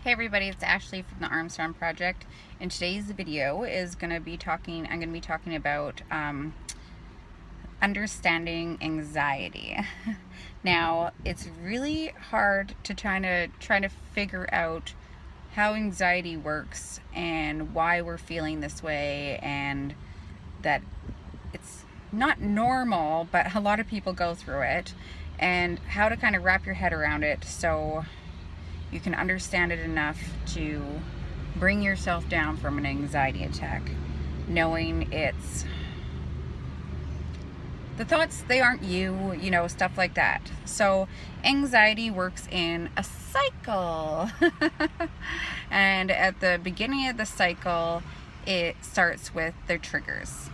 Hey everybody, it's Ashley from the Armstrong Project, and today's video is I'm going to be talking about understanding anxiety. Now, it's really hard to try to figure out how anxiety works and why we're feeling this way, and that it's not normal, but a lot of people go through it, and how to kind of wrap your head around it so you can understand it enough to bring yourself down from an anxiety attack, knowing it's the thoughts, they aren't you, stuff like that. So anxiety works in a cycle. And at the beginning of the cycle, it starts with the triggers.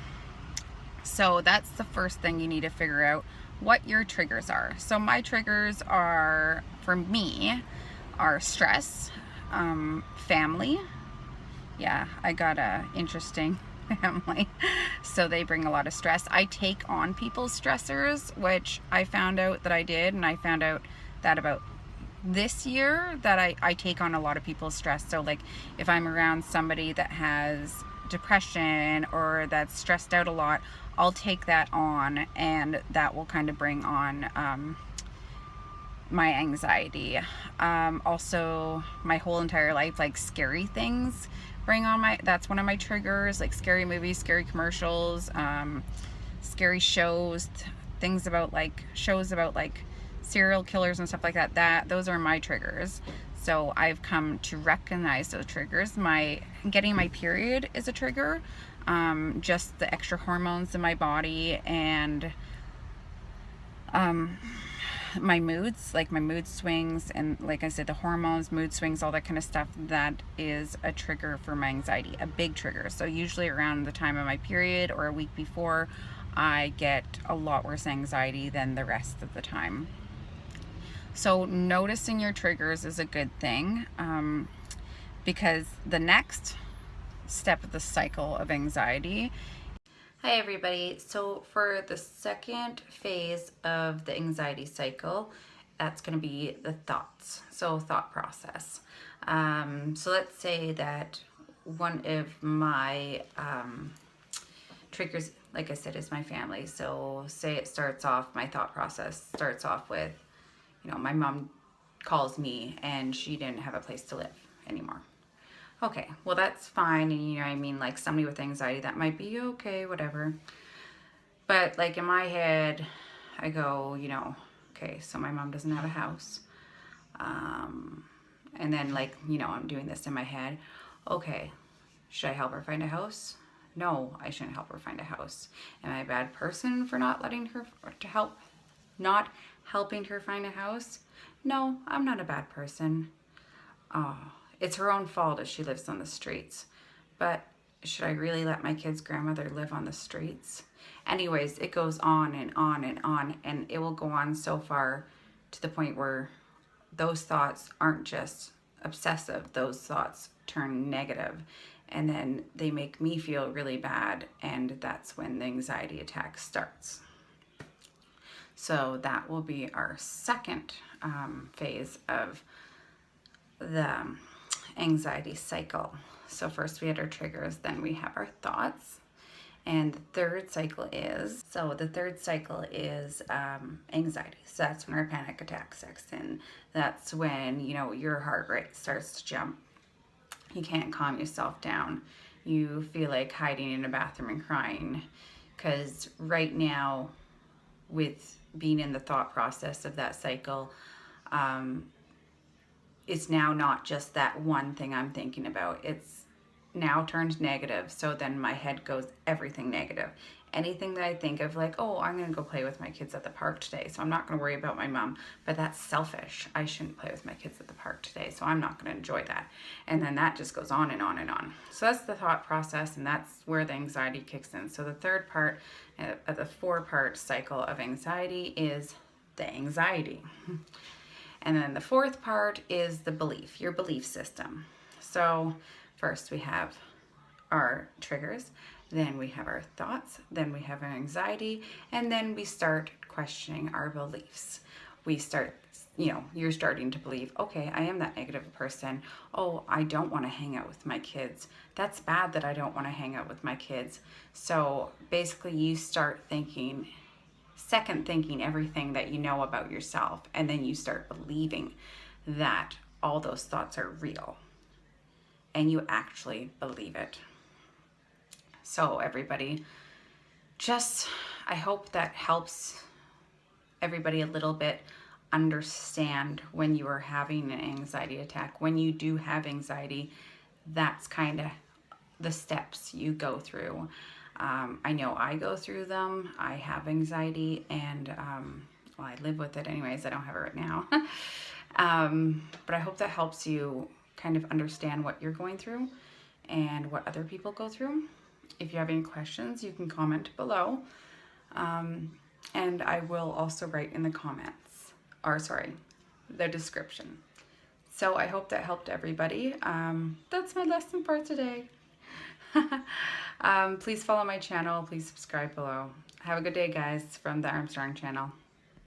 So that's the first thing you need to figure out, what your triggers are. So my triggers are, for me, are stress, family. Yeah, I got a interesting family, so they bring a lot of stress. I take on people's stressors, which I found out that I did, and I found out that about this year that I take on a lot of people's stress. So like if I'm around somebody that has depression or that's stressed out a lot, I'll take that on, and that will kind of bring on my anxiety. Also, my whole entire life, like scary things bring on that's one of my triggers, like scary movies, scary commercials, scary shows, things about like shows about like serial killers and stuff like that. Those are my triggers. So I've come to recognize those triggers. Getting my period is a trigger. Just the extra hormones in my body, and my moods, like my mood swings, and like I said, the hormones, mood swings, all that kind of stuff, that is a trigger for my anxiety, a big trigger. So usually around the time of my period or a week before, I get a lot worse anxiety than the rest of the time. So noticing your triggers is a good thing, because the next step of the cycle of anxiety. Hi everybody. So for the second phase of the anxiety cycle, that's going to be the thoughts. So thought process. So let's say that one of my triggers, like I said, is my family. So say it starts off, my thought process starts off with, my mom calls me and she didn't have a place to live anymore. Okay, well that's fine, and like somebody with anxiety, that might be okay, whatever. But like in my head, I go, okay, so my mom doesn't have a house. And then like, I'm doing this in my head. Okay, should I help her find a house? No, I shouldn't help her find a house. Am I a bad person for not helping her find a house? No, I'm not a bad person. Oh, it's her own fault if she lives on the streets. But should I really let my kid's grandmother live on the streets? Anyways, it goes on and on and on, and it will go on so far to the point where those thoughts aren't just obsessive, those thoughts turn negative, and then they make me feel really bad, and that's when the anxiety attack starts. So that will be our second phase of the anxiety cycle. So first we had our triggers, then we have our thoughts, and the third cycle is anxiety. So that's when our panic attack sets in. That's when your heart rate starts to jump. You can't calm yourself down. You feel like hiding in a bathroom and crying, because right now, with being in the thought process of that cycle, it's now not just that one thing I'm thinking about. It's now turned negative. So then my head goes everything negative. Anything that I think of, like, oh, I'm going to go play with my kids at the park today, so I'm not going to worry about my mom. But that's selfish. I shouldn't play with my kids at the park today, so I'm not going to enjoy that. And then that just goes on and on and on. So that's the thought process, and that's where the anxiety kicks in. So the third part of the 4-part cycle of anxiety is the anxiety. And then the fourth part is the belief, your belief system. So first we have our triggers, then we have our thoughts, then we have our anxiety, and then we start questioning our beliefs. We start you know, you're starting to believe, okay, I am that negative person. Oh, I don't want to hang out with my kids. That's bad that I don't want to hang out with my kids. So basically you start thinking, second thinking everything that you know about yourself, and then you start believing that all those thoughts are real and you actually believe it. So everybody, just, I hope that helps everybody a little bit understand when you are having an anxiety attack. When you do have anxiety, that's kind of the steps you go through. I know I go through them. I have anxiety, and well, I live with it anyways. I don't have it right now. But I hope that helps you kind of understand what you're going through and what other people go through. If you have any questions, you can comment below. And I will also write in the comments, or sorry, the description. So I hope that helped everybody. That's my lesson for today. Please follow my channel. Please subscribe below. Have a good day, guys, from the Armstrong channel.